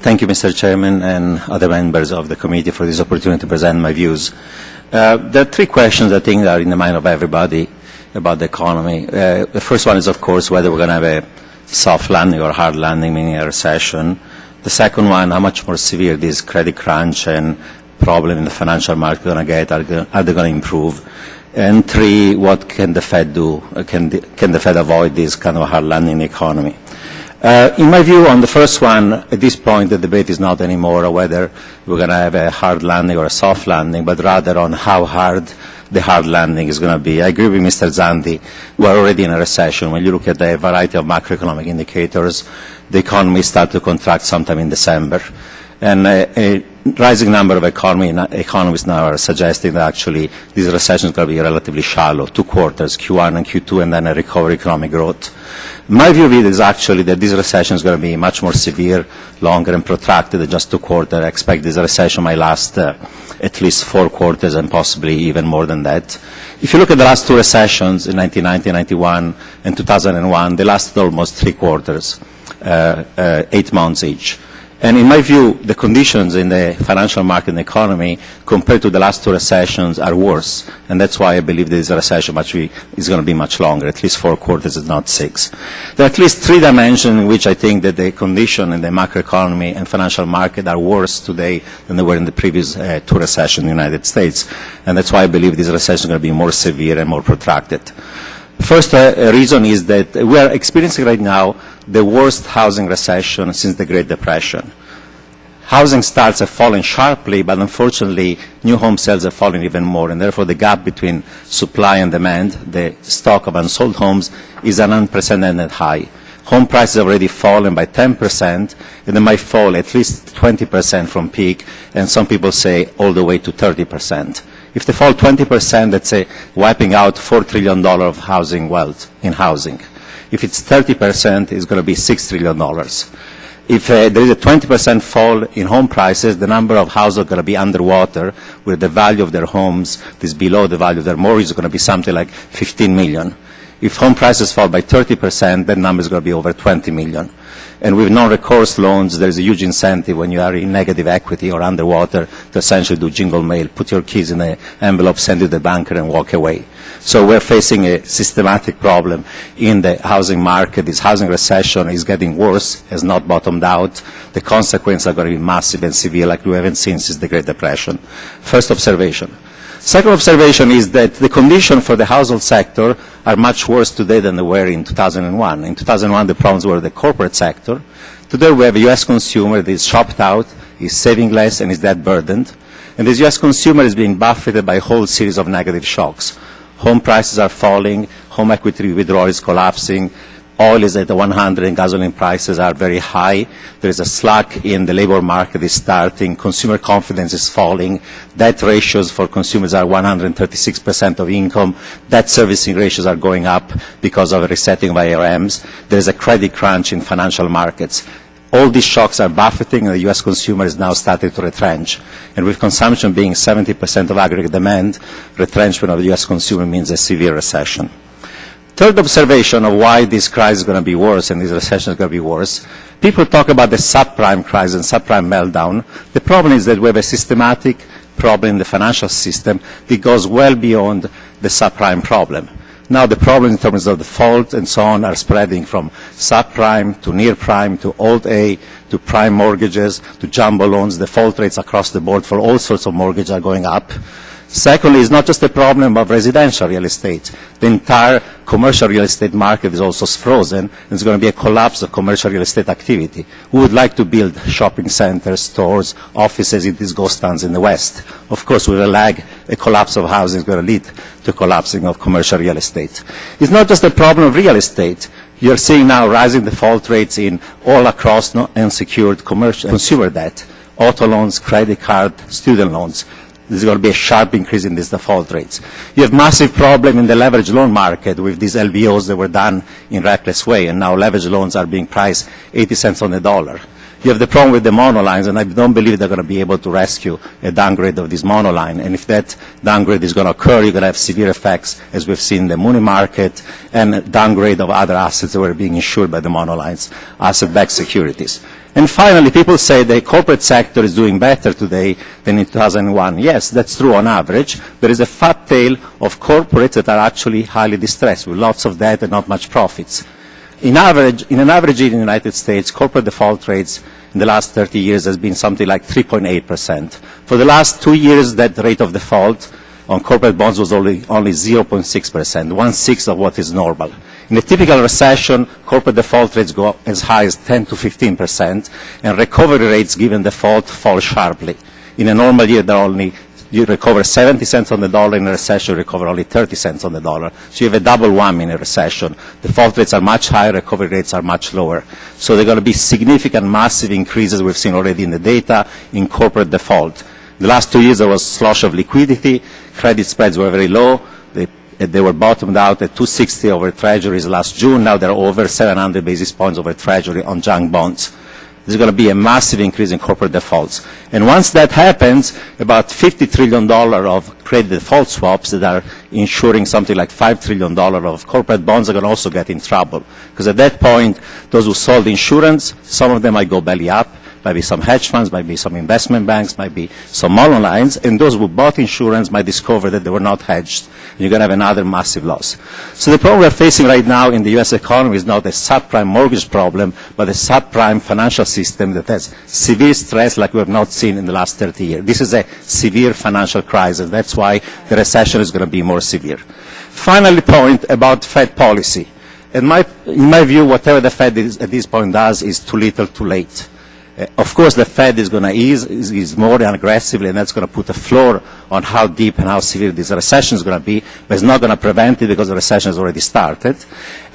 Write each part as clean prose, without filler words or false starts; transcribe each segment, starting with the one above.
Thank you, Mr. Chairman, and other members of the committee for this opportunity to present my views. There are three questions I think are in the mind of everybody about the economy. The first one is, of course, whether we're going to have a soft landing or hard landing, meaning a recession. The second one, how much more severe this credit crunch and problem in the financial market are going to get, are they going to improve? And three, what can the Fed do? Can the Fed avoid this kind of hard landing in the economy? In my view, on the first one, at this point, the debate is not anymore whether we're going to have a hard landing or a soft landing, but rather on how hard the hard landing is going to be. I agree with Mr. Zandi. We're already in a recession. When you look at a variety of macroeconomic indicators, the economy started to contract sometime in December. And a rising number of economists now are suggesting that actually this recession is going to be relatively shallow, 2 quarters, Q1 and Q2, and then a recovery economic growth. My view of it is actually that this recession is going to be much more severe, longer and protracted than just 2 quarters. I expect this recession might last at least 4 quarters and possibly even more than that. If you look at the last 2 recessions in 1990, 91, and 2001, they lasted almost 3 quarters, 8 months each. And in my view, the conditions in the financial market and economy compared to the last 2 recessions are worse. And that's why I believe this recession is going to be much longer, at least 4 quarters, if not 6. There are at least 3 dimensions in which I think that the condition in the macroeconomy and financial market are worse today than they were in the previous 2 recessions in the United States. And that's why I believe this recession is going to be more severe and more protracted. First reason is that we are experiencing right now the worst housing recession since the Great Depression. Housing starts have fallen sharply, but unfortunately new home sales have fallen even more, and therefore the gap between supply and demand, the stock of unsold homes, is an unprecedented high. Home prices have already fallen by 10%, and they might fall at least 20% from peak, and some people say all the way to 30%. If they fall 20%, that's wiping out $4 trillion of housing wealth in housing. If it's 30%, it's going to be $6 trillion. If there is a 20% fall in home prices, the number of households are going to be underwater, where the value of their homes is below the value of their mortgage is going to be something like 15 million. If home prices fall by 30%, that number is going to be over 20 million. And with non-recourse loans, there is a huge incentive when you are in negative equity or underwater to essentially do jingle mail, put your keys in an envelope, send it to the banker, and walk away. So we're facing a systematic problem in the housing market. This housing recession is getting worse, has not bottomed out. The consequences are going to be massive and severe like we haven't seen since the Great Depression. First observation. Second observation is that the conditions for the household sector are much worse today than they were in 2001. In 2001, the problems were the corporate sector. Today, we have a U.S. consumer that is shopped out, is saving less, and is debt burdened. And this U.S. consumer is being buffeted by a whole series of negative shocks. Home prices are falling, home equity withdrawal is collapsing, oil is at 100 and gasoline prices are very high. There is a slack in the labor market is starting. Consumer confidence is falling. Debt ratios for consumers are 136% of income. Debt servicing ratios are going up because of a resetting of IRMs. There is a credit crunch in financial markets. All these shocks are buffeting, and the U.S. consumer is now starting to retrench. And with consumption being 70% of aggregate demand, retrenchment of the U.S. consumer means a severe recession. Third observation of why this crisis is going to be worse and this recession is going to be worse, people talk about the subprime crisis and subprime meltdown. The problem is that we have a systematic problem in the financial system that goes well beyond the subprime problem. Now the problem in terms of default and so on are spreading from subprime to near prime to Alt A to prime mortgages to jumbo loans. Default rates across the board for all sorts of mortgages are going up. Secondly, it's not just a problem of residential real estate. The entire commercial real estate market is also frozen, and there's going to be a collapse of commercial real estate activity. We would like to build shopping centers, stores, offices in these ghost towns in the West. Of course, with a lag, a collapse of housing is going to lead to collapsing of commercial real estate. It's not just a problem of real estate. You're seeing now rising default rates in all across unsecured commercial consumer debt, auto loans, credit card, student loans. There's going to be a sharp increase in these default rates. You have massive problem in the leveraged loan market with these LBOs that were done in reckless way, and now leveraged loans are being priced 80 cents on the dollar. You have the problem with the monolines, and I don't believe they're going to be able to rescue a downgrade of this monoline. And if that downgrade is going to occur, you're going to have severe effects, as we've seen in the money market, and downgrade of other assets that were being insured by the monolines, asset-backed securities. And finally, people say the corporate sector is doing better today than in 2001. Yes, that's true on average. There is a fat tail of corporates that are actually highly distressed with lots of debt and not much profits. In an average year in the United States, corporate default rates in the last 30 years has been something like 3.8%. For the last 2 years, that rate of default on corporate bonds was only 0.6%, 1/6 of what is normal. In a typical recession, corporate default rates go up as high as 10 to 15%, and recovery rates given default fall sharply. In a normal year, you recover 70 cents on the dollar. In a recession, you recover only 30 cents on the dollar. So you have a double whammy in a recession. Default rates are much higher, recovery rates are much lower. So there are going to be significant, massive increases we've seen already in the data in corporate default. The last 2 years, there was slosh of liquidity. Credit spreads were very low. They were bottomed out at 260 over treasuries last June. Now they're over 700 basis points over treasury on junk bonds. There's going to be a massive increase in corporate defaults. And once that happens, about $50 trillion of credit default swaps that are insuring something like $5 trillion of corporate bonds are going to also get in trouble. Because at that point, those who sold insurance, some of them might go belly up. Might be some hedge funds, might be some investment banks, might be some monolines, and those who bought insurance might discover that they were not hedged. And you're going to have another massive loss. So the problem we're facing right now in the U.S. economy is not a subprime mortgage problem, but a subprime financial system that has severe stress like we have not seen in the last 30 years. This is a severe financial crisis. That's why the recession is going to be more severe. Final point about Fed policy. In my view, whatever the Fed at this point does is too little, too late. Of course, the Fed is going to ease more aggressively, and that's going to put a floor on how deep and how severe this recession is going to be, but it's not going to prevent it because the recession has already started.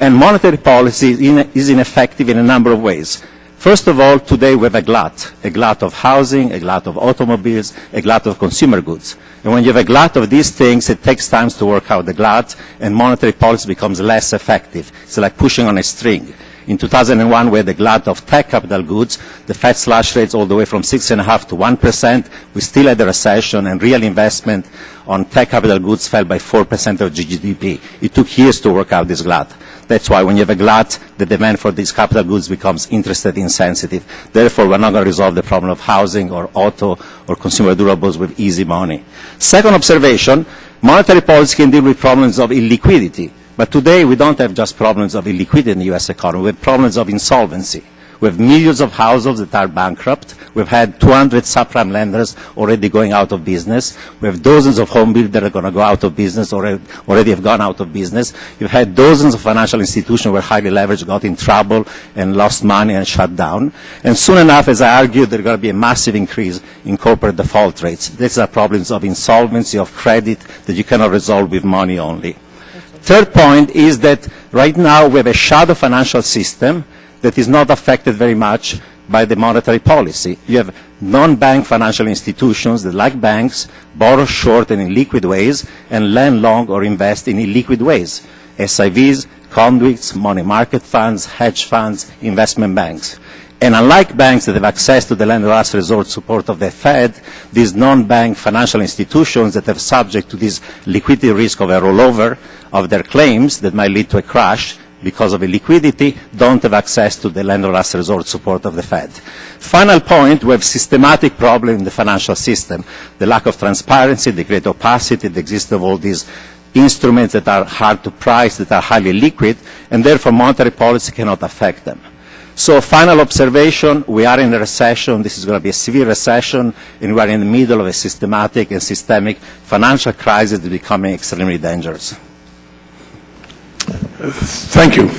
And monetary policy is ineffective in a number of ways. First of all, today we have a glut of housing, a glut of automobiles, a glut of consumer goods. And when you have a glut of these things, it takes time to work out the glut, and monetary policy becomes less effective. It's like pushing on a string. In 2001, we had a glut of tech capital goods. The Fed slashed rates all the way from 6.5% to 1%. We still had a recession, and real investment on tech capital goods fell by 4% of GDP. It took years to work out this glut. That's why when you have a glut, the demand for these capital goods becomes interest rate insensitive. Therefore, we're not going to resolve the problem of housing or auto or consumer durables with easy money. Second observation, monetary policy can deal with problems of illiquidity. But today, we don't have just problems of illiquidity in the U.S. economy. We have problems of insolvency. We have millions of households that are bankrupt. We've had 200 subprime lenders already going out of business. We have dozens of home builders that are going to go out of business or already have gone out of business. You've had dozens of financial institutions where highly leveraged got in trouble and lost money and shut down. And soon enough, as I argued, there's going to be a massive increase in corporate default rates. These are problems of insolvency, of credit that you cannot resolve with money only. Third point is that right now we have a shadow financial system that is not affected very much by the monetary policy. You have non-bank financial institutions that, like banks, borrow short and in liquid ways and lend long or invest in illiquid ways. SIVs, conduits, money market funds, hedge funds, investment banks. And unlike banks that have access to the lender last resort support of the Fed, these non-bank financial institutions that are subject to this liquidity risk of a rollover of their claims that might lead to a crash because of illiquidity don't have access to the lender last resort support of the Fed. Final point, we have systematic problem in the financial system. The lack of transparency, the great opacity, the existence of all these instruments that are hard to price, that are highly liquid, and therefore monetary policy cannot affect them. So final observation, we are in a recession. This is going to be a severe recession, and we are in the middle of a systematic and systemic financial crisis that is becoming extremely dangerous. Thank you.